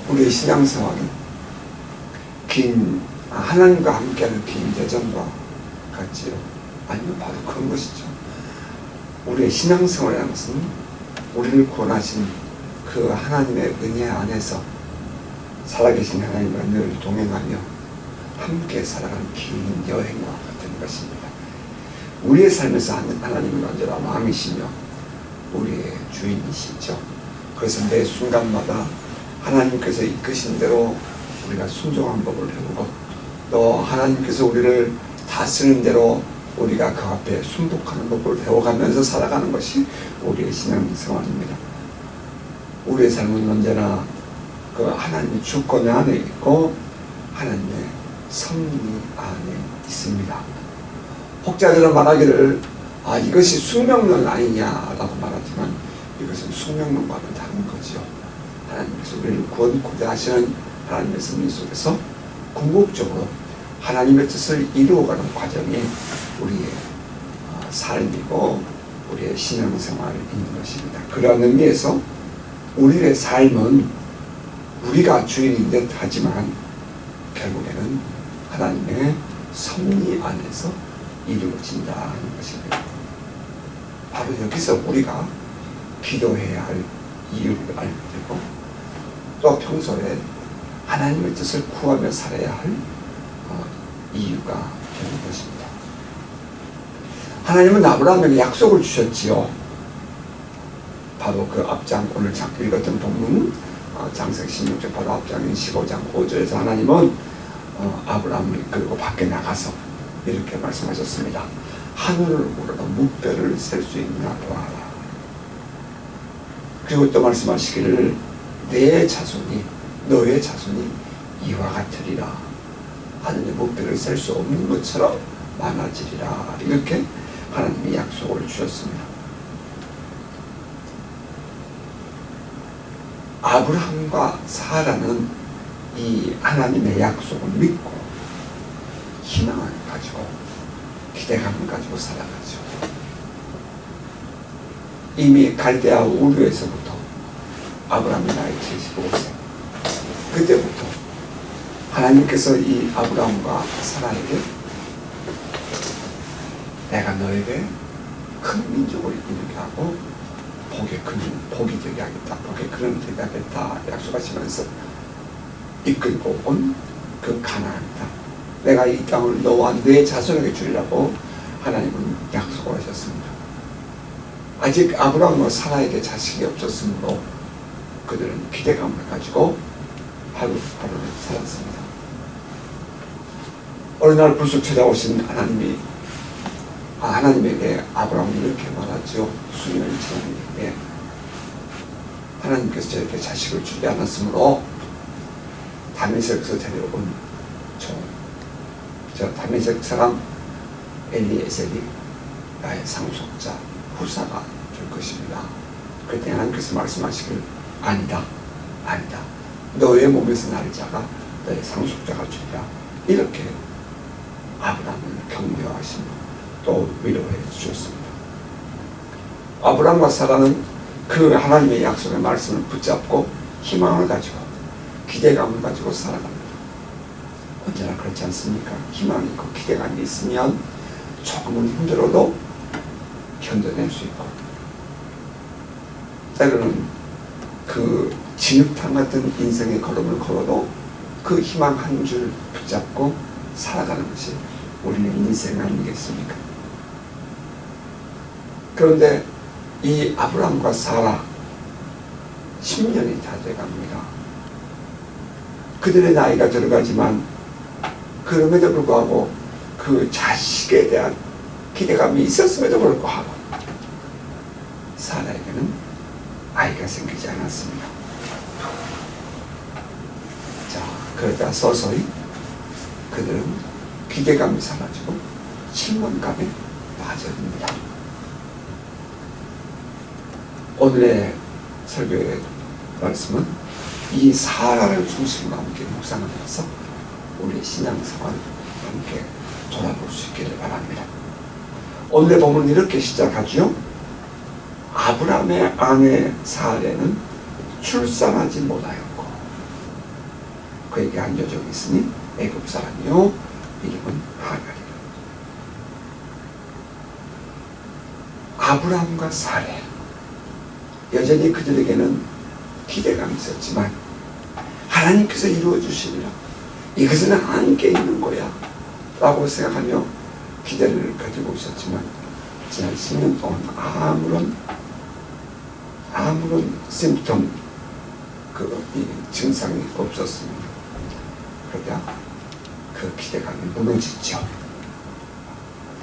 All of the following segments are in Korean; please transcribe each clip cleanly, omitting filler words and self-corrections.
우리의 신앙생활은 하나님과 함께하는 긴 여정과 같지요? 아니요, 바로 그런 것이죠. 우리의 신앙생활이라는 것은 우리를 구원하신 그 하나님의 은혜 안에서 살아계신 하나님과 늘 동행하며 함께 살아가는 긴 여행과 같은 것입니다. 우리의 삶에서 하나님은 언제나 왕이시며 우리의 주인이시죠. 그래서 매 순간마다 하나님께서 이끄신 대로 우리가 순종한 법을 배우고, 또 하나님께서 우리를 다스리는 대로 우리가 그 앞에 순복하는 법을 배워가면서 살아가는 것이 우리의 신앙생활입니다. 우리의 삶은 언제나 그 하나님의 주권 안에 있고 하나님의 섭리 안에 있습니다. 혹자들은 말하기를 이것이 숙명론 아니냐라고 말하지만 이것은 숙명론과는 다른 거죠. 하나님께서 우리를 구원코자 하시는 하나님의 섭리 속에서 궁극적으로 하나님의 뜻을 이루어가는 과정이 우리의 삶이고 우리의 신앙생활인 것입니다. 그런 의미에서 우리의 삶은 우리가 주인인 듯 하지만 결국에는 하나님의 섭리 안에서 이루어진다는 것입니다. 바로 여기서 우리가 기도해야 할 이유를 알게 되고, 또 평소에 하나님의 뜻을 구하며 살아야 할 이유가 되는 것입니다. 하나님은 아브라함에게 약속을 주셨지요. 바로 그 앞장, 오늘 읽었던 본문 장세기 16장 바로 앞장인 15장 5절에서 하나님은 아브라함을 이끌고 밖에 나가서 이렇게 말씀하셨습니다. 하늘을 우러러 묵별을 셀 수 있나 보아라. 그리고 또 말씀하시기를 너의 자손이 이와 같으리라. 하늘의 묵별을 셀 수 없는 것처럼 많아지리라. 이렇게 하나님이 약속을 주셨습니다. 아브라함과 사라는 이 하나님의 약속을 믿고 희망을 가지고 기대감을 가지고 살아가죠. 이미 갈대아 우르에서부터 아브라함의 나이 75세, 그때부터 하나님께서 이 아브라함과 사라에게 내가 너에게 큰 민족을 이루게 하고 복이 되게 하겠다, 복의 근원이 되게 하겠다 약속하시면서 이끌고 온 그 가나안 땅, 내가 이 땅을 너와 내 자손에게 주리라고 하나님은 약속을 하셨습니다. 아직 아브라함과 사라에게 자식이 없었으므로 그들은 기대감을 가지고 하루하루를 살았습니다. 어느 날 불쑥 찾아오신 하나님에게 아브라함이 이렇게 말하죠. 수년을 지났는데 하나님께서 저에게 자식을 주지 않았으므로 다메섹에서 데려온 저 다메섹 사람 엘리에셀이 나의 상속자 후사가 될 것입니다. 그때 하나님께서 말씀하시길 아니다. 너의 몸에서 날 자가 너의 상속자가 되리라. 이렇게 아브라함을 격려하시며 또 위로해 주셨습니다. 아브라함과 사라는 그 하나님의 약속의 말씀을 붙잡고 희망을 가지고 기대감을 가지고 살아갑니다. 언제나 그렇지 않습니까? 희망이 있고 기대감이 있으면 조금은 힘들어도 견뎌낼 수 있고, 때로는 그 진흙탕 같은 인생의 걸음을 걸어도 그 희망 한 줄 붙잡고 살아가는 것이 우리의 인생 아니겠습니까? 그런데 이 아브라함과 사라 10년이 다 돼갑니다. 그들의 나이가 들어가지만 그럼에도 불구하고 그 자식에 대한 기대감이 있었음에도 불구하고 사라에게는 아이가 생기지 않았습니다. 자, 그러다 서서히 그들은 기대감이 사라지고 실망감에 빠져듭니다. 오늘의 설교의 말씀은 이 사라를 중심으로 함께 묵상하면서 우리의 신앙생활을 함께 돌아볼 수 있기를 바랍니다. 오늘의 본문은 이렇게 시작하죠. 아브라함의 아내 사라는 출산하지 못하였고 그에게 한 여종이 있으니 애굽 사람이요 이름은 하갈이라. 아브라함과 사레, 여전히 그들에게는 기대감이 있었지만 하나님께서 이루어 주시리라, 이것은 함께 있는 거야 라고 생각하며 기대를 가지고 있었지만 지난 10년 동안 아무런 심통, 이 증상이 없었습니다. 그러다 그 기대감이 무너지죠.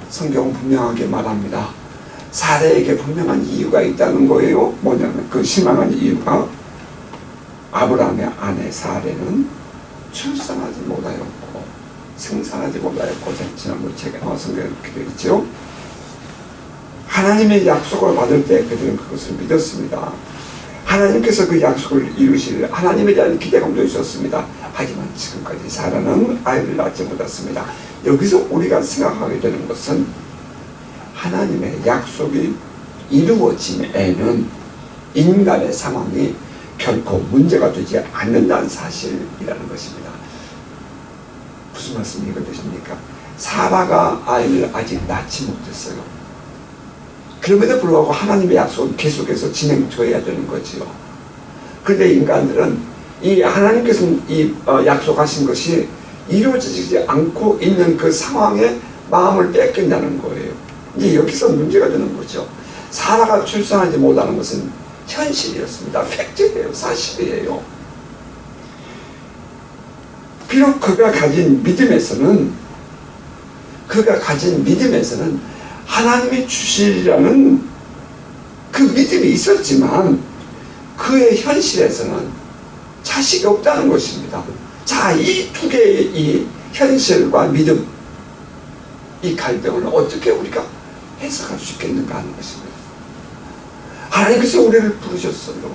성경은 분명하게 말합니다. 사례에게 분명한 이유가 있다는 거예요. 뭐냐면 그 실망한 이유가 아브라함의 아내 사례는 출산하지 못하였고 생산하지 못하였고, 지난번 책에 성경에 그렇게 되어 있죠. 하나님의 약속을 받을 때 그들은 그것을 믿었습니다. 하나님께서 그 약속을 이루실 하나님에 대한 기대감도 있었습니다. 하지만 지금까지 사라는 아이를 낳지 못했습니다. 여기서 우리가 생각하게 되는 것은 하나님의 약속이 이루어짐에는 인간의 상황이 결코 문제가 되지 않는다는 사실이라는 것입니다. 무슨 말씀이 이것이십니까? 사라가 아이를 아직 낳지 못했어요. 그럼에도 불구하고 하나님의 약속은 계속해서 진행되어야 되는 거지요. 그런데 인간들은 이 하나님께서 약속하신 것이 이루어지지 않고 있는 그 상황에 마음을 뺏긴다는 거예요. 이제 여기서 문제가 되는 거죠. 사라가 출산하지 못하는 것은 현실이었습니다. 팩트예요. 사실이에요. 비록 그가 가진 믿음에서는 하나님이 주시리라는 그 믿음이 있었지만 그의 현실에서는 자식이 없다는 것입니다. 자, 이 두 개의 이 현실과 믿음, 이 갈등을 어떻게 우리가 해석할 수 있겠는가 하는 것입니다. 하나님께서 우리를 부르셨어요.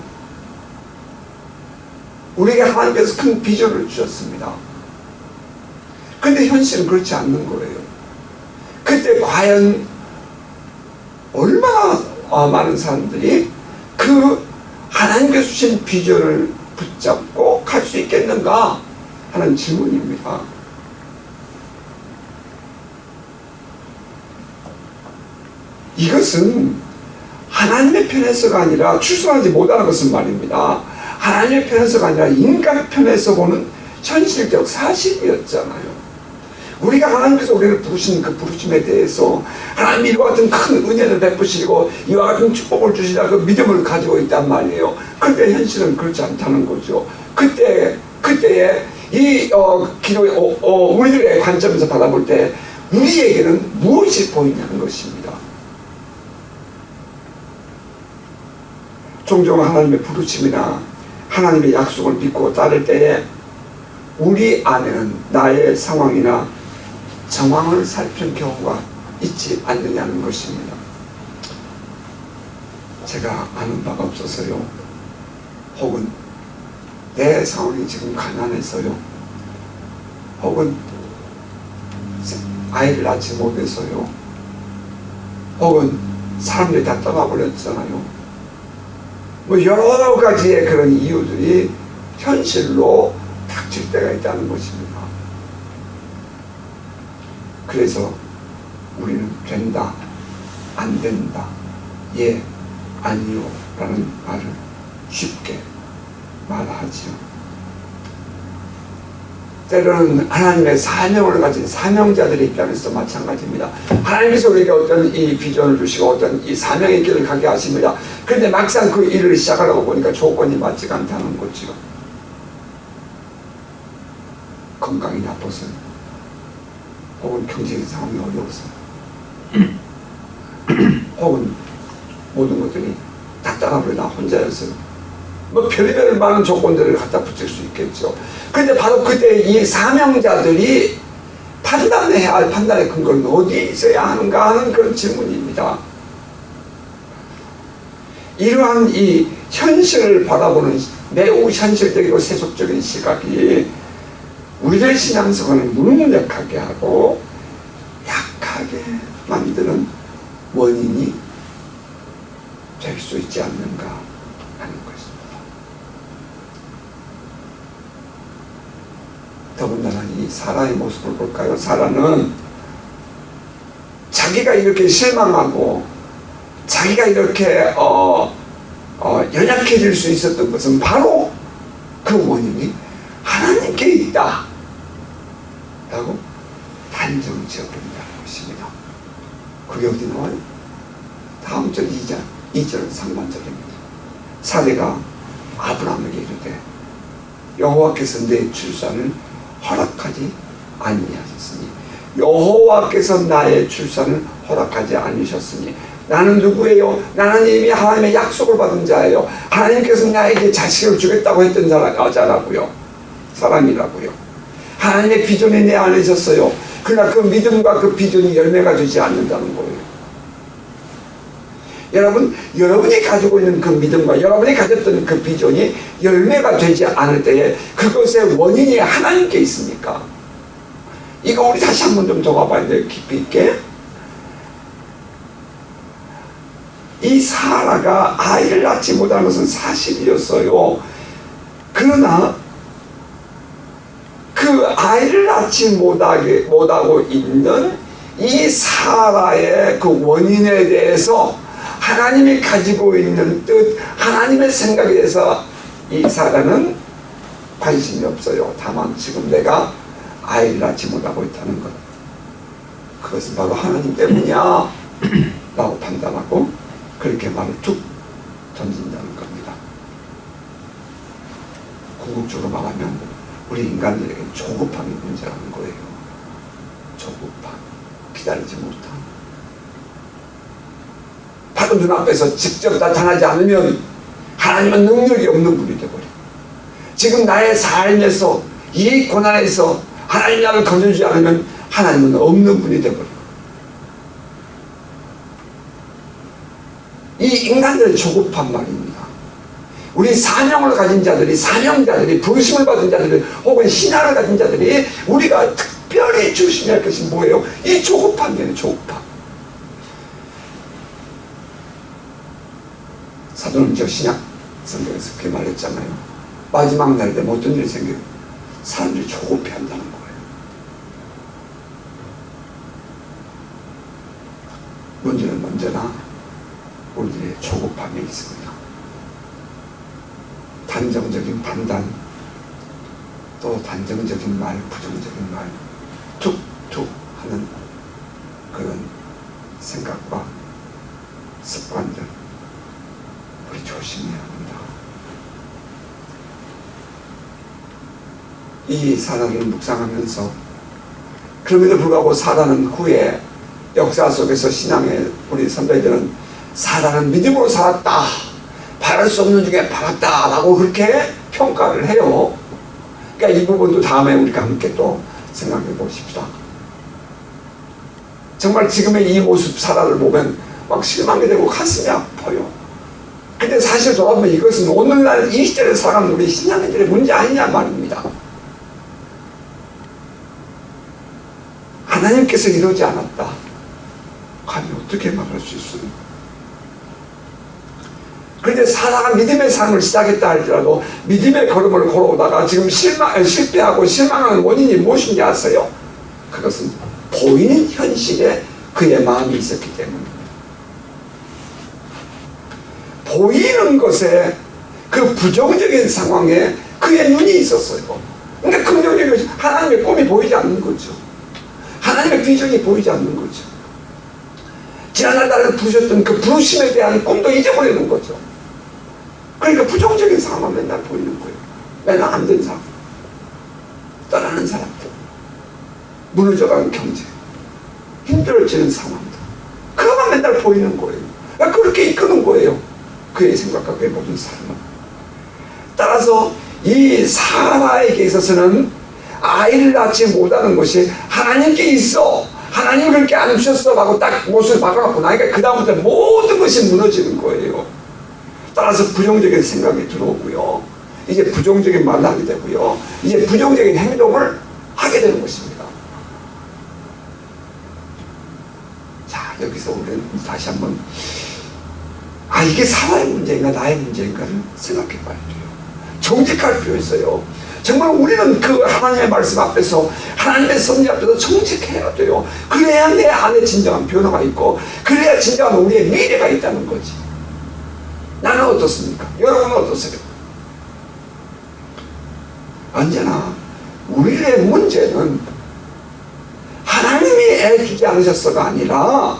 우리에게 하나님께서 큰 비전을 주셨습니다. 그런데 현실은 그렇지 않는 거예요. 그때 과연 얼마나 많은 사람들이 그 하나님께서 주신 비전을 붙잡고 갈 수 있겠는가 하는 질문입니다. 이것은 하나님의 편에서가 아니라, 출산하지 못하는 것은 말입니다, 하나님의 편에서가 아니라 인간의 편에서 보는 현실적 사실이었잖아요. 우리가 하나님께서 우리를 부르신 그 부르심에 대해서 하나님이 이와 같은 큰 은혜를 베푸시고 이와 같은 축복을 주시다 그 믿음을 가지고 있단 말이에요. 그런데 현실은 그렇지 않다는 거죠. 그때의 기도의 우리들의 관점에서 바라볼 때 우리에게는 무엇이 보이냐는 것입니다. 종종 하나님의 부르심이나 하나님의 약속을 믿고 따를 때에 우리 안에는 나의 상황이나 정황을 살피는 경우가 있지 않느냐는 것입니다. 제가 아는 바가 없어서요, 혹은 내 상황이 지금 가난해서요, 혹은 아이를 낳지 못해서요, 혹은 사람들이 다 떠나버렸잖아요. 뭐 여러 가지의 그런 이유들이 현실로 닥칠 때가 있다는 것입니다. 그래서 우리는 된다, 안 된다, 예, 아니요 라는 말을 쉽게 말하지요. 때로는 하나님의 사명을 가진 사명자들의 입장에서도 마찬가지입니다. 하나님께서 우리에게 어떤 이 비전을 주시고 어떤 이 사명의 길을 가게 하십니다. 그런데 막상 그 일을 시작하려고 보니까 조건이 맞지가 않다는 거죠. 건강이 나빠서, 혹은 경제적 상황이 어려워서, 혹은 모든 것들이 다 따라버리다 혼자여서, 뭐 별의별 많은 조건들을 갖다 붙일 수 있겠죠. 그런데 바로 그때 이 사명자들이 판단해야 할 판단의 근거는 어디에 있어야 하는가 하는 그런 질문입니다. 이러한 이 현실을 바라보는 매우 현실적이고 세속적인 시각이 우리의 신앙생활을 무능력하게 하고 약하게 만드는 원인이 될 수 있지 않는가 하는 것입니다. 더군다나 이 사라의 모습을 볼까요? 사라는 자기가 이렇게 실망하고 자기가 이렇게 연약해질 수 있었던 것은 바로 그 원인이 하나님께 있다 라고 단정 지어버린다는 것입니다. 그게 어디 나와요? 다음 절 2절은 상반절입니다. 사례가 아브라함에게 이르되 여호와께서 내 출산을 허락하지 아니하셨으니 여호와께서 나의 출산을 허락하지 않으셨으니 나는 누구예요? 나는 이미 하나님의 약속을 받은 자예요. 하나님께서 나에게 자식을 주겠다고 했던 사람이라고요. 하나님의 비전이 내 안에 있었어요. 그러나 그 믿음과 그 비전이 열매가 되지 않는다는 거예요. 여러분이 가지고 있는 그 믿음과 여러분이 가졌던 그 비전이 열매가 되지 않을 때에 그것의 원인이 하나님께 있으니까. 이거 우리 다시 한번 좀 더 봐봐야 돼요. 깊이 있게. 이 사라가 아이를 낳지 못하는 것은 사실이었어요. 그러나 그 아이를 낳지 못하고 있는 이 사라의 그 원인에 대해서 하나님이 가지고 있는 뜻, 하나님의 생각에 대해서 이 사라는 관심이 없어요. 다만 지금 내가 아이를 낳지 못하고 있다는 것, 그것은 바로 하나님 때문이야 라고 판단하고 그렇게 말을 툭 던진다는 겁니다. 궁극적으로 말하면 우리 인간들에게 조급함이 문제라는 거예요. 조급함, 기다리지 못함. 바로 눈앞에서 직접 나타나지 않으면 하나님은 능력이 없는 분이 되어버려요. 지금 나의 삶에서 이 고난에서 하나님 나를 건져주지 않으면 하나님은 없는 분이 되어버려요. 이 인간들의 조급한 말입니다. 우리 사명을 가진 자들이, 사명자들이, 부르심을 받은 자들이, 혹은 신앙을 가진 자들이 우리가 특별히 조심해야 할 것이 뭐예요? 이 조급함이에요. 조급함. 사도는 저 신약 성경에서 그렇게 말했잖아요. 마지막 날 되면 어떤 일이 생겨요? 사람들이 조급해한다는 거예요. 문제는 언제나 우리들의 조급함에 있습니다. 단정적인 판단, 또 단정적인 말, 부정적인 말, 툭툭 하는 그런 생각과 습관들, 우리 조심해야 합니다. 이 사라를 묵상하면서, 그럼에도 불구하고 사라는 후에 역사 속에서 신앙의 우리 선배들은 사라는 믿음으로 살았다, 바랄 수 없는 중에 바랐다 라고 그렇게 평가를 해요. 그러니까 이 부분도 다음에 우리가 함께 또 생각해 보십시다. 정말 지금의 이 모습 사라를 보면 막 실망이 되고 가슴이 아파요. 근데 사실 돌아보면 이것은 오늘날 이 시대를 살아가는 우리 신앙인들의 문제 아니냐 말입니다. 하나님께서 이러지 않았다, 감히 어떻게 말할 수 있어요? 그런데 사라가 믿음의 삶을 시작했다 할지라도 믿음의 걸음을 걸어오다가 지금 실패하고 실망하는 원인이 무엇인지 아세요? 그것은 보이는 현실에 그의 마음이 있었기 때문입니다. 보이는 것에, 그 부정적인 상황에 그의 눈이 있었어요. 근데 긍정적인 것이 하나님의 꿈이 보이지 않는 거죠. 하나님의 비전이 보이지 않는 거죠. 지난날 나를 부르셨던 그 부르심에 대한 꿈도 잊어버리는 거죠. 그러니까 부정적인 상황만 맨날 보이는 거예요. 맨날 안 된 사람, 떠나는 사람들, 무너져가는 경제, 힘들어지는 상황들, 그것만 맨날 보이는 거예요. 그러니까 그렇게 이끄는 거예요. 그의 생각과 그의 모든 삶은. 따라서 이 사라에게 있어서는 아이를 낳지 못하는 것이 하나님께 있어, 하나님 그렇게 안 주셨어 라고 딱 못을 박아놓고 나니까 그 다음부터 모든 것이 무너지는 거예요. 따라서 부정적인 생각이 들어오고요, 이제 부정적인 말을 하게 되고요, 이제 부정적인 행동을 하게 되는 것입니다. 자, 여기서 우리는 다시 한번 이게 사라의 문제인가 나의 문제인가를 생각해 봐야 돼요. 정직할 필요 있어요. 정말 우리는 그 하나님의 말씀 앞에서, 하나님의 섭리 앞에서 정직해야 돼요. 그래야 내 안에 진정한 변화가 있고, 그래야 진정한 우리의 미래가 있다는 거지. 나는 어떻습니까? 여러분은 어떠세요? 언제나 우리의 문제는 하나님이 애 주지 않으셨어가 아니라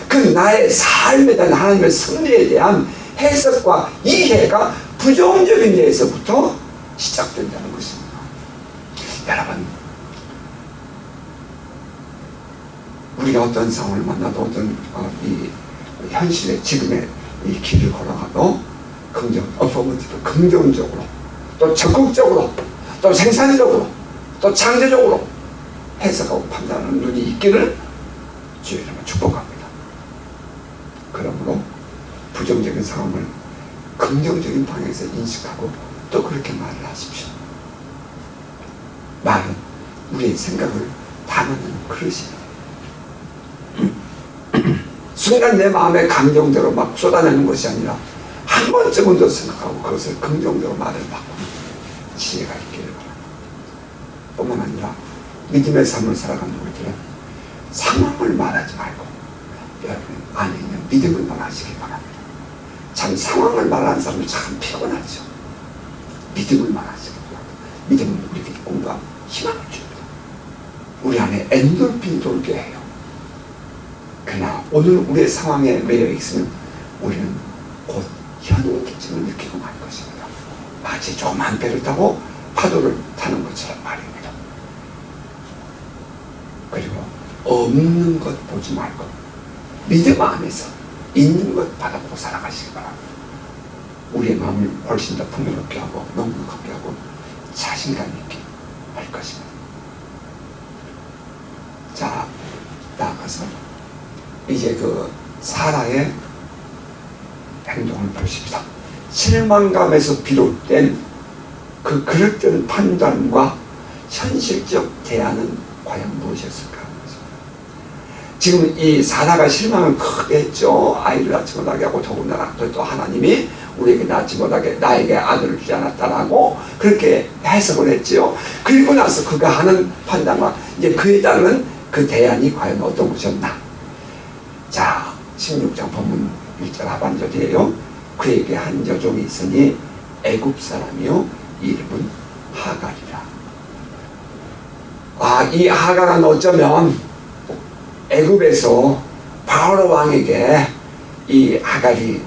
그 나의 삶에 대한 하나님의 섭리에 대한 해석과 이해가 부정적인 데에서부터 시작된다는 것입니다. 여러분, 우리가 어떤 상황을 만나도 어떤 이 현실의 지금의 이 길을 걸어가도 긍정적으로 또 적극적으로 또 생산적으로 또 창조적으로 해석하고 판단하는 눈이 있기를 주의 이름으로 축복합니다. 그러므로 부정적인 상황을 긍정적인 방향에서 인식하고 또 그렇게 말을 하십시오. 말은 우리의 생각을 담아내는 그릇이에요. 순간 내 마음의 감정대로 막 쏟아내는 것이 아니라 한 번쯤은 더 생각하고 그것을 긍정적으로 말을 바꾸는 지혜가 있기를 바랍니다. 뿐만 아니라 믿음의 삶을 살아가는 우리들은 상황을 말하지 말고 여러분 안에 있는 믿음을 말하시기 바랍니다. 참 상황을 말하는 사람은 참 피곤하죠. 믿음을 말하시기 바랍니다. 믿음은 우리에게 꿈과 희망을 줍니다. 우리 안에 엔돌핀이 돌게 해요. 그러나 오늘 우리의 상황에 매여 있으면 우리는 곧 현기증을 느끼고 말 것입니다. 마치 조그만 배를 타고 파도를 타는 것처럼 말입니다. 그리고 없는 것 보지 말고 믿음 안에서 있는 것 바라보고 살아가시기 바랍니다. 우리의 마음을 훨씬 더 풍요롭게 하고 넉넉하게 하고 자신감 있게 할 것입니다. 자, 나아가서 이제 그 사라의 행동을 보십시다. 실망감에서 비롯된 그 그릇된 판단과 현실적 대안은 과연 무엇이었을까 하는 것입니다. 지금 이 사라가 실망을 크게 했죠. 아이를 낳지 못하게 하고 더군다나 또 하나님이 우리에게 낳지 못하게 나에게 아들을 주지 않았다라고 그렇게 해석을 했지요. 그리고 나서 그가 하는 판단과 이제 그에 따르는 그 대안이 과연 어떤 것이었나. 자, 16장 본문 1절 하반절이에요. 그에게 한 여종이 있으니 애굽 사람이요 이름은 하갈이라. 이 하갈은 어쩌면 애굽에서 바로 왕에게 이 하갈이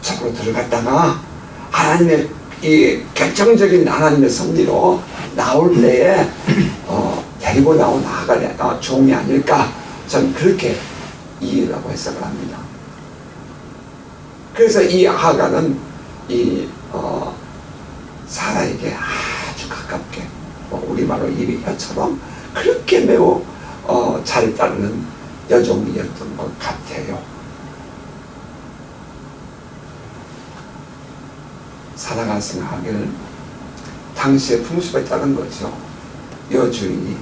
속으로 들어갔다가 하나님의 이 결정적인 하나님의 섭리로 나올 때에 데리고 나온 하갈의 종이 아닐까, 전 그렇게 이해라고 해석을 합니다. 그래서 이 하갈은 이 사라에게 아주 가깝게 우리말로 입의 혀처럼 그렇게 매우 잘 따르는 여종이었던 것 같아요. 사라가 생각하기를 당시의 풍습에 따른 거죠. 여주인이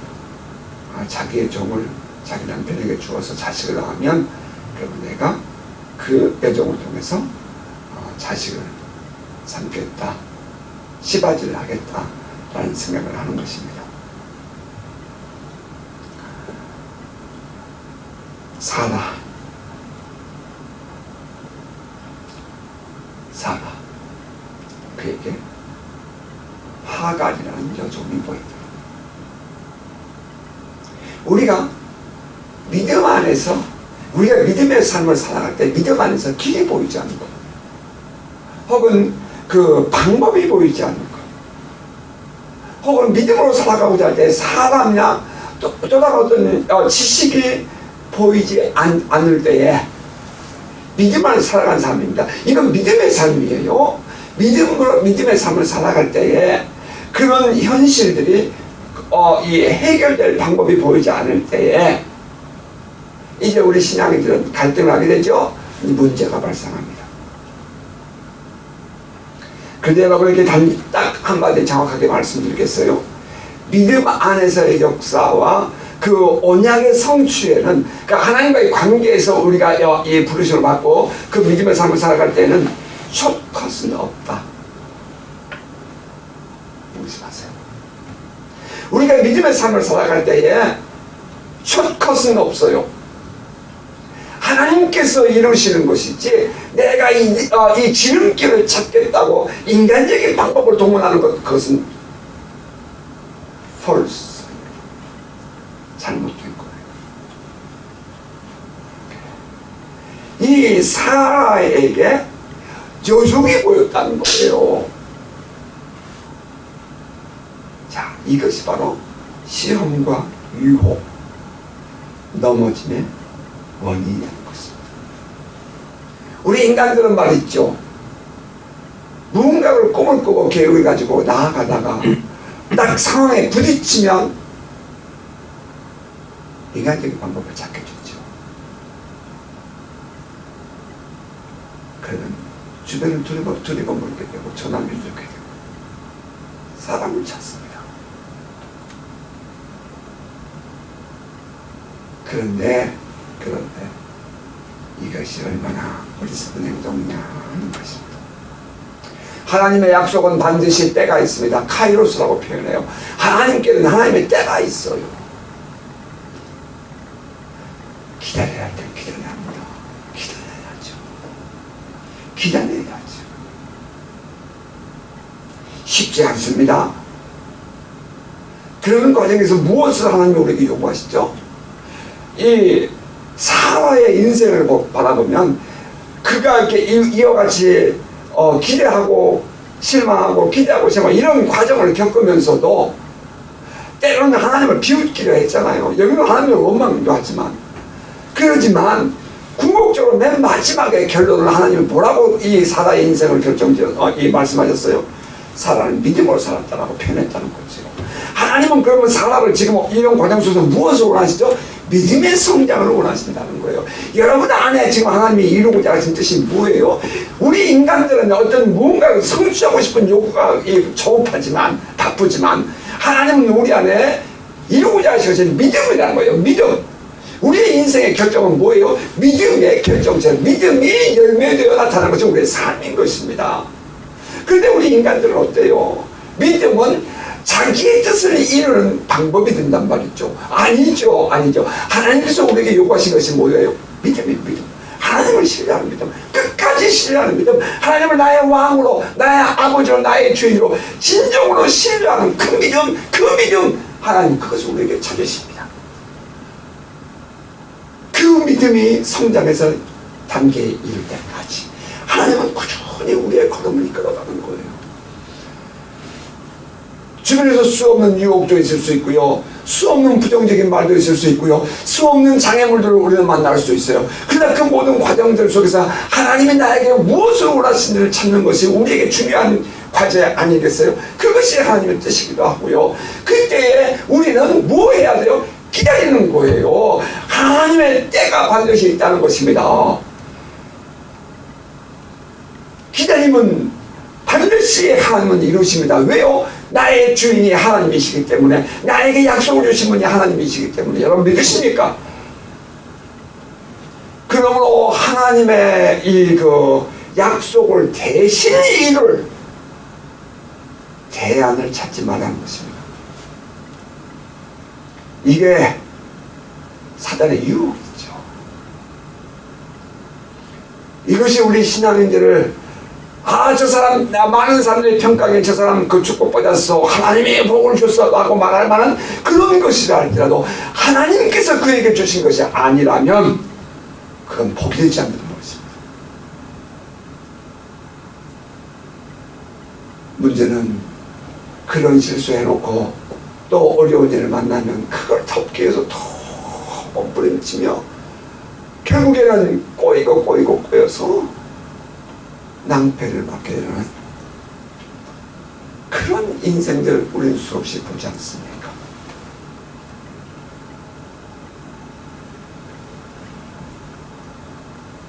자기의 종을 자기 남편에게 주어서 자식을 낳으면 그러면 내가 그 여종을 통해서 자식을 삼겠다, 시바지를 하겠다 라는 생각을 하는 것입니다. 사라 그에게 하갈이라는 여종이 보인다. 우리가 믿음 안에서, 우리가 믿음의 삶을 살아갈 때 믿음 안에서 길이 보이지 않는 것, 혹은 그 방법이 보이지 않는 것, 혹은 믿음으로 살아가고자 할 때 사람이나 또 다른 어떤 지식이 보이지 않을 때에 믿음 안에 살아가는 삶입니다. 이건 믿음의 삶이에요. 믿음의 삶을 살아갈 때에 그런 현실들이 이 해결될 방법이 보이지 않을 때에 이제 우리 신앙인들은 갈등을 하게 되죠. 문제가 발생합니다. 그런데 여러분에게 딱 한마디 정확하게 말씀드리겠어요. 믿음 안에서의 역사와 그 언약의 성취에는, 그러니까 하나님과의 관계에서 우리가 이 부르심을 받고 그 믿음의 삶을 살아갈 때는 숏컷은 없다. 그러지 마세요. 우리가 믿음의 삶을 살아갈 때에 숏컷은 없어요. 하나님께서 이루시는 것이지 내가 이 지름길을 찾겠다고 인간적인 방법을 동원하는 것, 그것은 false, 잘못된 거예요. 이 사라에게 여종이 보였다는 거예요. 자, 이것이 바로 시험과 유혹, 넘어짐의 원인이라는 것입니다. 우리 인간들은 말이죠, 무언가를 꿈을 꾸고 계획을 가지고 나아가다가 딱 상황에 부딪히면 인간적인 방법을 찾게 되죠. 그러면 주변을 두리번물게 되고 전화를 주게 되고 사람을 찾습니다. 그런데 이것이 얼마나 어리석은 행동이냐 하는 것입니다. 하나님의 약속은 반드시 때가 있습니다. 카이로스라고 표현해요. 하나님께는 하나님의 때가 있어요. 기다려야 할 때 기다려야 합니다. 기다려야죠. 쉽지 않습니다. 그러는 과정에서 무엇을 하나님이 우리에게 요구하시죠? 이 사라의 인생을 바라보면 그가 이렇게 이와 같이 기대하고 실망하고 기대하고 실망 이런 과정을 겪으면서도 때로는 하나님을 비웃기려 했잖아요. 여기는 하나님을 원망도 하지만 그러지만 궁극적으로 맨 마지막에 결론을 하나님은 뭐라고 이 사라의 인생을 말씀하셨어요? 사라는 믿음으로 살았다라고 표현했다는 거죠. 하나님은 그러면 사라를 지금 이런 과정 속에서 무엇을 원하시죠? 믿음의 성장을 원하신다는 거예요. 여러분 안에 지금 하나님이 이루고자 하신 뜻이 뭐예요? 우리 인간들은 어떤 무언가를 성취하고 싶은 욕구가 조급하지만 바쁘지만 하나님은 우리 안에 이루고자 하신 믿음이라는 거예요. 믿음. 우리의 인생의 결정은 뭐예요? 믿음의 결정체. 믿음이 열매되어 나타나는 것이 우리의 삶인 것입니다. 그런데 우리 인간들은 어때요? 믿음은 자기의 뜻을 이루는 방법이 된단 말이죠. 아니죠. 하나님께서 우리에게 요구하신 것이 뭐예요? 믿음입니다. 믿음. 하나님을 신뢰하는 믿음. 끝까지 신뢰하는 믿음. 하나님을 나의 왕으로, 나의 아버지로, 나의 주인으로 진정으로 신뢰하는 그 믿음, 하나님 그것을 우리에게 찾으십니다. 그 믿음이 성장해서 단계에 이를 때까지 하나님은 꾸준히 우리의 걸음을 이끌어가는 거예요. 주변에서 수없는 유혹도 있을 수 있고요. 수없는 부정적인 말도 있을 수 있고요. 수없는 장애물들을 우리는 만날 수 있어요. 그러나 그 모든 과정들 속에서 하나님이 나에게 무엇을 원하시는지를 찾는 것이 우리에게 중요한 과제 아니겠어요? 그것이 하나님의 뜻이기도 하고요. 그때에 우리는 뭐 해야 돼요? 기다리는 거예요. 하나님의 때가 반드시 있다는 것입니다. 기다림은 반드시 하나님은 이루십니다. 왜요? 나의 주인이 하나님이시기 때문에, 나에게 약속을 주신 분이 하나님이시기 때문에. 여러분 믿으십니까? 그러므로 하나님의 그 약속을 대신 이룰 대안을 찾지 말라는 것입니다. 이게 사단의 유혹이죠. 이것이 우리 신앙인들을 저 사람, 많은 사람들이 평가하기에 저 사람 그 축복 받았어, 하나님이 복을 줬어 라고 말할 만한 그런 것이라 할지라도 하나님께서 그에게 주신 것이 아니라면 그건 복이 되지 않는 것입니다. 문제는 그런 실수해놓고 또 어려운 일을 만나면 그걸 덮기 위해서 더 몸부림치며 결국에는 꼬여서 낭패를 받게 되는 그런 인생들 우리는 수없이 보지 않습니까?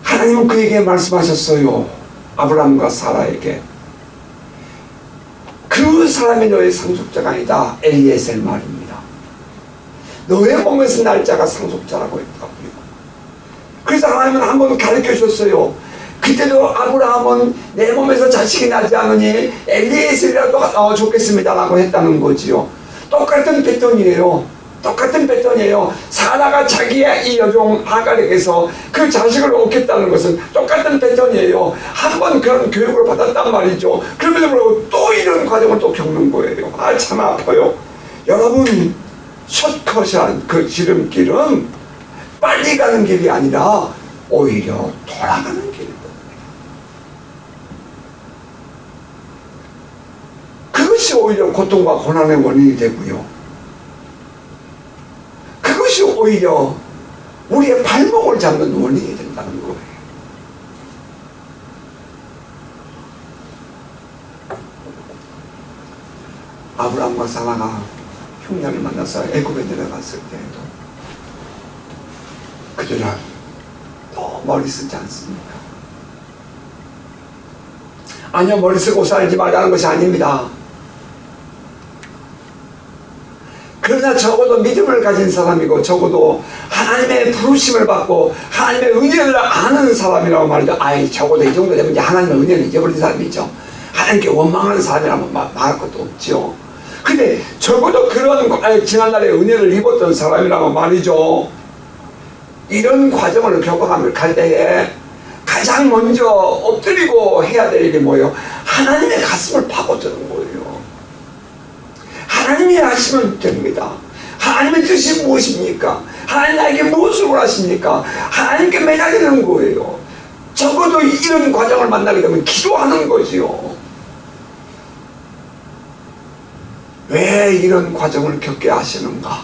하나님은 그에게 말씀하셨어요. 아브라함과 사라에게. 그 사람이 너의 상속자가 아니다. 엘리에셀 말입니다. 너의 몸에서 날 자가 상속자라고 했다고요. 그래서 하나님은 한 번 가르쳐 주셨어요. 그때도 아브라함은 내 몸에서 자식이 나지 않으니 엘리에셀이라도 좋겠습니다라고 했다는 거지요. 똑같은 패턴이에요. 똑같은 패턴이에요. 사라가 자기의 이 여종 하갈에게서 그 자식을 얻겠다는 것은 똑같은 패턴이에요. 한 번 그런 교육을 받았단 말이죠. 그럼에도 불구하고 또 이런 과정을 또 겪는 거예요. 아, 참 아파요. 여러분, 숏컷이란 그 지름길은 빨리 가는 길이 아니라 오히려 돌아가는 길이다. 그것이 오히려 고통과 고난의 원인이 되고요. 그것이 오히려 우리의 발목을 잡는 원인이 된다는 거예요. 아브라함과 사라가 흉년을 만나서 애굽에 내려갔을 때에도 그들은 더 머리 쓰지 않습니까? 아니요, 머리 쓰고 살지 말라는 것이 아닙니다. 그러나 적어도 믿음을 가진 사람이고 적어도 하나님의 부르심을 받고 하나님의 은혜를 아는 사람이라고 말이죠. 아이, 적어도 이 정도 되면 이제 하나님의 은혜를 잊어버린 사람이죠. 하나님께 원망하는 사람이라면 말할 것도 없죠. 근데 적어도 그런 지난날에 은혜를 입었던 사람이라면 말이죠. 이런 과정을 겪어가며 갈 때에 가장 먼저 엎드리고 해야 될 일이 뭐예요? 하나님의 가슴을 파고드는 거예요. 하나님이 하시면 됩니다. 하나님의 뜻이 무엇입니까? 하나님 나에게 무엇을 원하십니까? 하나님께 매달리는 거예요. 적어도 이런 과정을 만나게 되면 기도하는 거지요. 왜 이런 과정을 겪게 하시는가?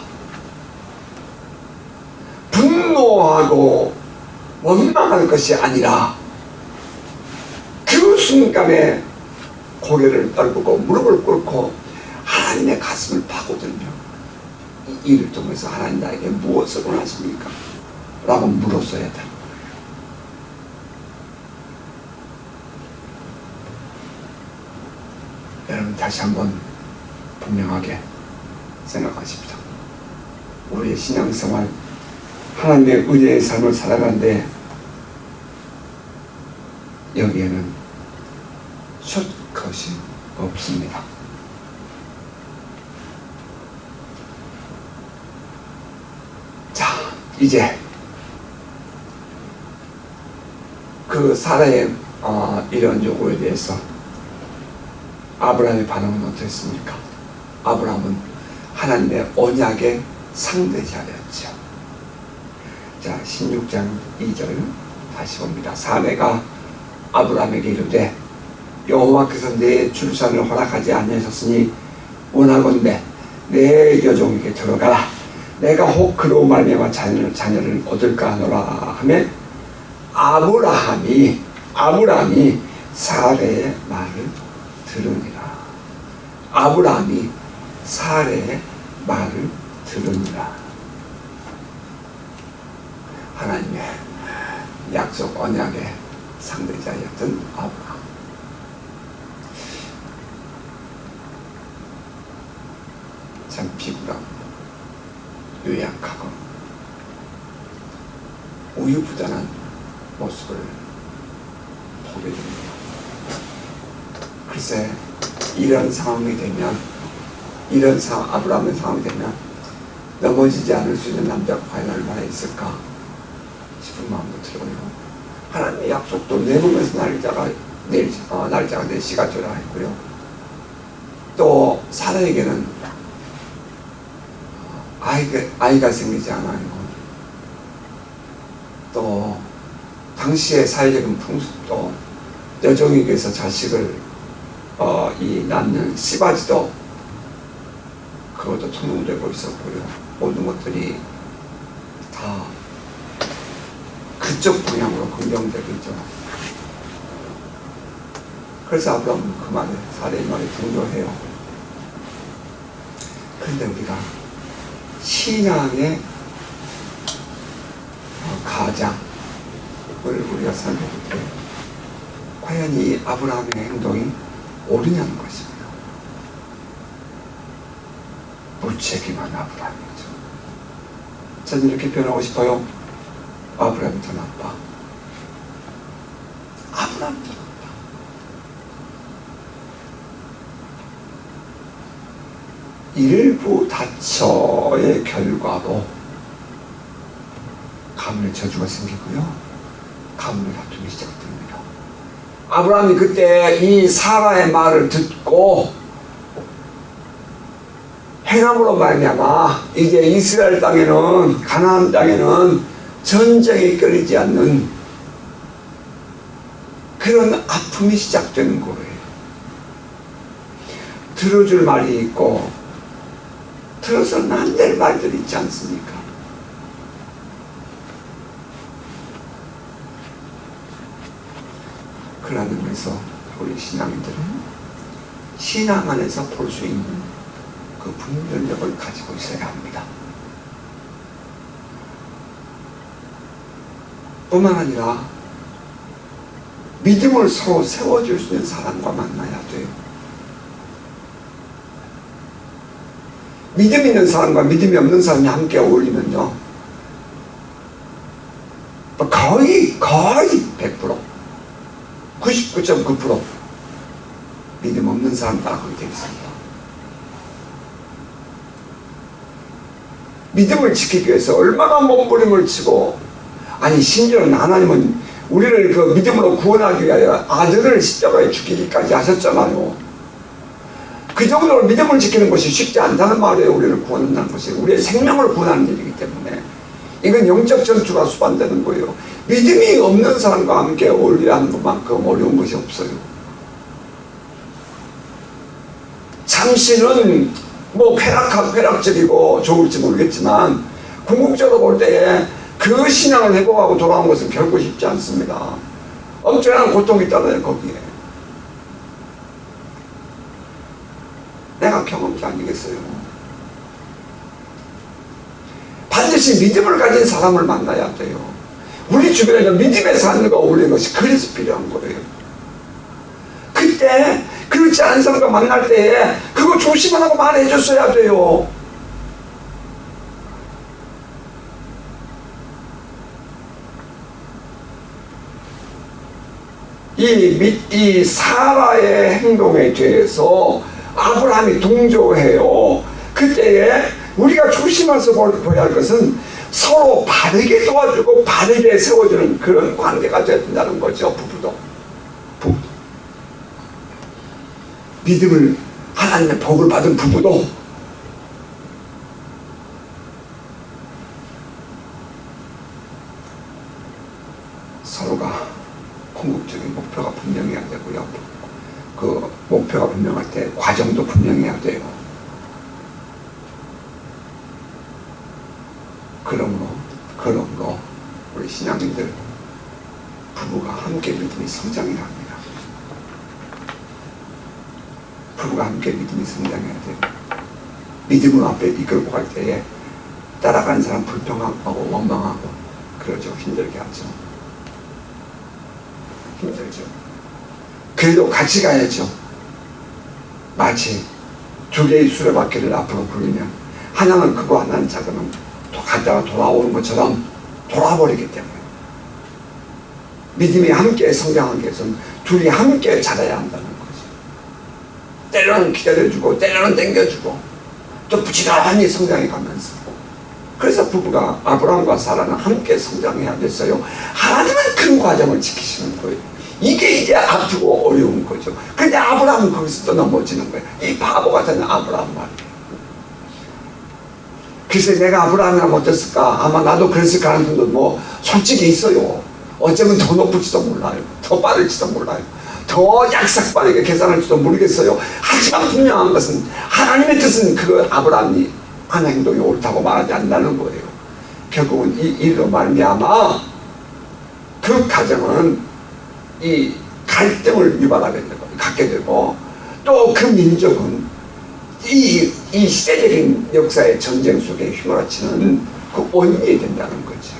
분노하고 원망할 것이 아니라 그 순간에 고개를 떨구고 무릎을 꿇고 하나님의 가슴을 파고들며 이 일을 통해서 하나님 나에게 무엇을 원하십니까? 라고 물었어야 돼. 여러분, 다시 한번 분명하게 생각하십시오. 우리의 신앙생활, 하나님의 은혜의 삶을 살아가는데 여기에는 숏컷이 없습니다. 자, 이제 그 사라의 이런 요구에 대해서 아브라함의 반응은 어땠습니까? 아브라함은 하나님의 언약의 상대자였죠. 자, 16장 2절 다시 봅니다. 사내가 아브라함에게 이르되 여호와께서 내 출산을 허락하지 아니하셨으니 원하건대 내 여종에게 들어가라. 내가 혹 그로 말미암아 자녀를 얻을까 하노라 하며 아브라함이 사레의 말을 들으니라. 아브라함이 사레의 말을 들으니라. 하나님의 약속 언약의 상대자였던 아브라함. 참 비굴하고 요약하고 우유부단한 모습을 보게 됩니다. 글쎄, 이런 상황이 되면, 아브라함의 상황이 되면 넘어지지 않을 수 있는 남자가 과연 얼마나 있을까 싶은 마음도 들어요. 하나님의 약속도 내 몸에서 날짜가 내 씨가 주라 했고요. 또 사라에게는 아이가 생기지 않아요. 또 당시의 사회적인 풍습도 여종에게서 자식을 낳는 씨바지도 그것도 통용되고 있었고요. 모든 것들이 다 그쪽 방향으로 긍정되고 있죠. 그래서 아브라함은 그 말에, 사례의 말에 동조해요. 그런데 우리가 신앙의 가장을 우리가 살펴볼 때 과연 이 아브라함의 행동이 옳으냐는 것입니다. 무책임한 아브라함이죠. 저는 이렇게 표현하고 싶어요. 아브라함이 더 나빠. 하나님 자가 없다. 일부 다처의 결과로 가문의 저주가 생기고요, 가문의 다툼이 시작됩니다. 아브라함이 그때 이 사라의 말을 듣고 행함으로 말미암아 이제 이스라엘 땅에는, 가나안 땅에는 전쟁이 끊이지 않는 그런 아픔이 시작되는 거예요. 들어줄 말이 있고 들어서는 안 될 말들이 있지 않습니까? 그런 의미에서 우리 신앙인들은 신앙 안에서 볼 수 있는 그 분별력을 가지고 있어야 합니다. 뿐만 아니라 믿음을 서로 세워줄 수 있는 사람과 만나야 돼요. 믿음 있는 사람과 믿음이 없는 사람이 함께 어울리면요, 거의 100%, 99.9% 믿음 없는 사람 따라가게 되어 있습니다. 믿음을 지키기 위해서 얼마나 몸부림을 치고, 아니 심지어는 하나님은 우리를 그 믿음으로 구원하기 위하여 아들을 십자가에 죽이기까지 하셨잖아요. 그 정도로 믿음을 지키는 것이 쉽지 않다는 말이에요. 우리를 구원한다는 것이 우리의 생명을 구원하는 일이기 때문에 이건 영적 전투가 수반되는 거예요. 믿음이 없는 사람과 함께 어울려야 하는 것만큼 어려운 것이 없어요. 잠시는 뭐 쾌락적이고 좋을지 모르겠지만 궁극적으로 볼 때에 그 신앙을 회복하고 돌아온 것은 결코 쉽지 않습니다. 엄청난 고통이 있다네요. 거기에 내가 경험자 아니겠어요? 반드시 믿음을 가진 사람을 만나야 돼요. 우리 주변에는 믿음의 사람과 어울리는 것이 그래서 필요한 거예요. 그때 그렇지 않은 사람과 만날 때에 그거 조심하라고 말해줬어야 돼요. 이 사라의 행동에 대해서 아브라함이 동조해요. 그때에 우리가 조심해서 보여야 할 것은 서로 바르게 도와주고 바르게 세워주는 그런 관계가 된다는 거죠. 부부도. 믿음을, 하나님의 복을 받은 부부도 서로가 궁극적인 목표가 분명해야 되고요. 그 목표가 분명할 때 과정도 분명해야 돼요. 그러므로 우리 신앙인들 부부가 함께 믿음이 성장해야 합니다. 부부가 함께 믿음이 성장해야 돼요. 믿음을 앞에 이끌고 갈 때에 따라가는 사람 불평하고 원망하고 그러죠. 힘들게 하죠. 힘들죠. 그래도 같이 가야죠. 마치 두 개의 수레바퀴를 앞으로 굴리면 하나는 크고 하나는 작으면 또 갔다가 돌아오는 것처럼 돌아버리기 때문에 믿음이 함께 성장하기 위해서는 둘이 함께 자라야 한다는 거죠. 때로는 기다려주고 때로는 당겨주고 또 부지런히 성장해 가면서, 그래서 부부가 아브라함과 사라는 함께 성장해야 됐어요. 하나님은 큰 과정을 지키시는 거예요. 이게 이제 아프고 어려운 거죠. 근데 아브라함은 거기서 또 넘어지는 거예요. 이 바보 같은 아브라함 말이에요. 글쎄 내가 아브라함이라면 어땠을까? 아마 나도 그랬을 가능성도 뭐 솔직히 있어요. 어쩌면 더 높을지도 몰라요. 더 빠를지도 몰라요. 더 약삭빠르게 계산할지도 모르겠어요. 하지만 분명한 것은 하나님의 뜻은 그 아브라함이 하는 행동이 옳다고 말하지 않는다는 거예요. 결국은 이 일로 말미암아 그 가정은 이 갈등을 유발하게 되고 갖게 되고, 또 그 민족은 이 시대적인 역사의 전쟁 속에 휘몰아치는 그 원인이 된다는 거죠.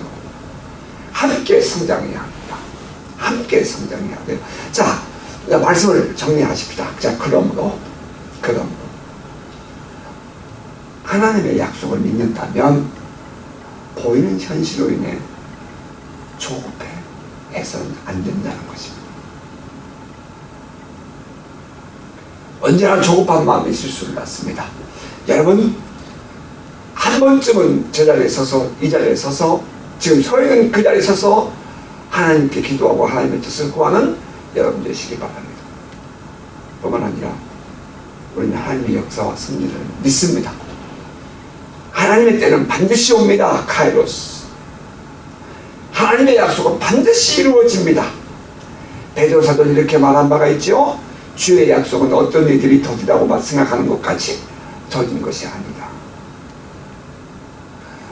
함께 성장해야 합니다. 함께 성장해야 돼요. 자, 말씀을 정리하십시다. 자, 그러므로 하나님의 약속을 믿는다면 보이는 현실로 인해 조급해 해서는 안 된다는 것입니다. 언제나 조급한 마음이 있을 수를 낳습니다. 여러분, 한 번쯤은 저 자리에 서서, 이 자리에 서서, 지금 서 있는 그 자리에 서서 하나님께 기도하고 하나님의 뜻을 구하는 여러분 되시기 바랍니다. 뿐만 아니라 우리는 하나님의 역사와 섭리를 믿습니다. 하나님의 때는 반드시 옵니다. 카이로스. 하나님의 약속은 반드시 이루어집니다. 베드로사도는 이렇게 말한 바가 있죠. 주의 약속은 어떤 이들이 더디다고 생각하는 것 같이 더딘 것이 아니다.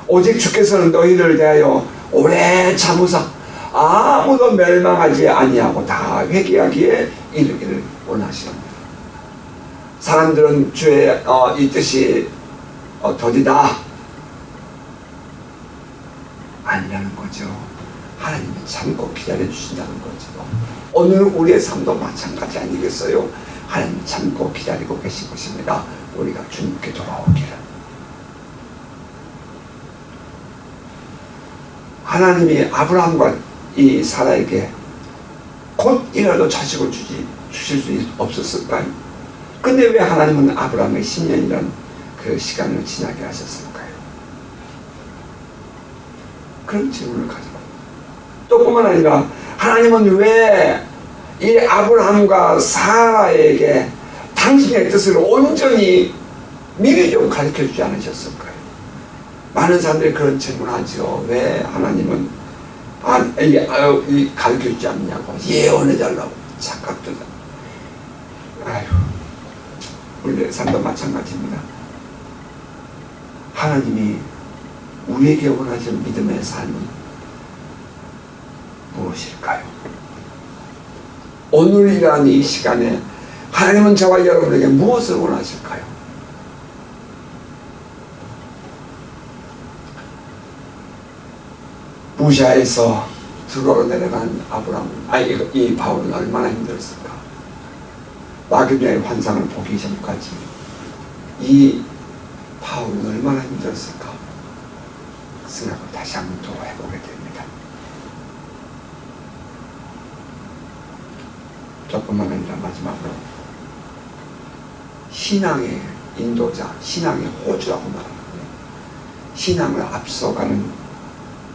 오직 주께서는 너희를 대하여 오래 참으사 아무도 멸망하지 아니하고 다 회개하기에 이르기를 원하시옵니다. 사람들은 주의 이 뜻이 더디다 아니라는 거죠. 하나님은 참고 기다려 주신다는 거죠. 오늘 우리의 삶도 마찬가지 아니겠어요? 하나님 참고 기다리고 계신 것입니다. 우리가 주님께 돌아오기를. 하나님이 아브라함과 이 사라에게 곧이라도 자식을 주실 수 없었을까요? 근데 왜 하나님은 아브라함의 10년이라는 그 시간을 지나게 하셨을까요? 그런 질문을 가져봅니다. 또 뿐만 아니라 하나님은 왜 이 아브라함과 사라에게 당신의 뜻을 온전히 미리 좀 가르쳐주지 않으셨을까요? 많은 사람들이 그런 질문하죠. 왜 하나님은 가르쳐주지 않냐고, 예언해달라고 착각도. 아유, 우리의 삶도 마찬가지입니다. 하나님이 우리에게 원하시는 믿음의 삶은 무엇일까요? 오늘이라는 이 시간에 하나님은 저와 여러분에게 무엇을 원하실까요? 무시아에서 들어로 내려간 이 바울은 얼마나 힘들었을까? 마귀의 환상을 보기 전까지 이 바울은 얼마나 힘들었을까? 그 생각을 다시 한번 더 해보게 됩니다. 저뿐만 아니라 마지막으로 신앙의 인도자, 신앙의 호주라고 말하는데 신앙을 앞서가는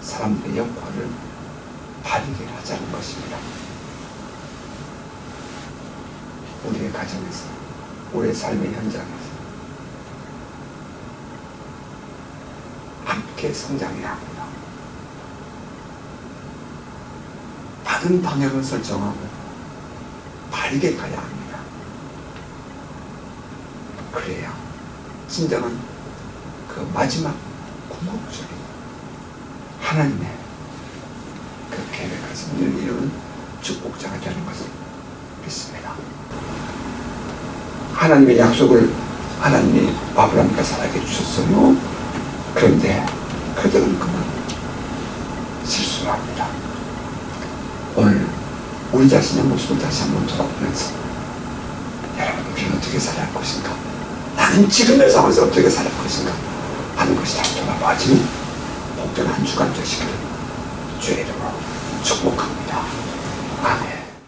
사람들의 역할을 발휘를 하자는 것입니다. 우리의 가정에서, 우리의 삶의 현장에서 함께 성장해야 합니다. 다른 방향을 설정하고 바르게 가야 합니다. 그래야 진정한 그 마지막 궁극적인 하나님의 그 계획과 섭리를 이루는 축복자가 되는 것을 믿습니다. 하나님의 약속을 하나님이 아브라함과 사라에게 주셨어요. 그런데 그들은 그만 실수를 합니다. 오늘 우리 자신의 모습을 다시 한번 돌아보면서 여러분, 우리는 어떻게 살아야 할 것인가? 나는 지금의 상황에서 어떻게 살아야 할 것인가? 하는 것이 다 돌아봐지는 복된 한 주간 되시기를 주의 이름으로 축복합니다.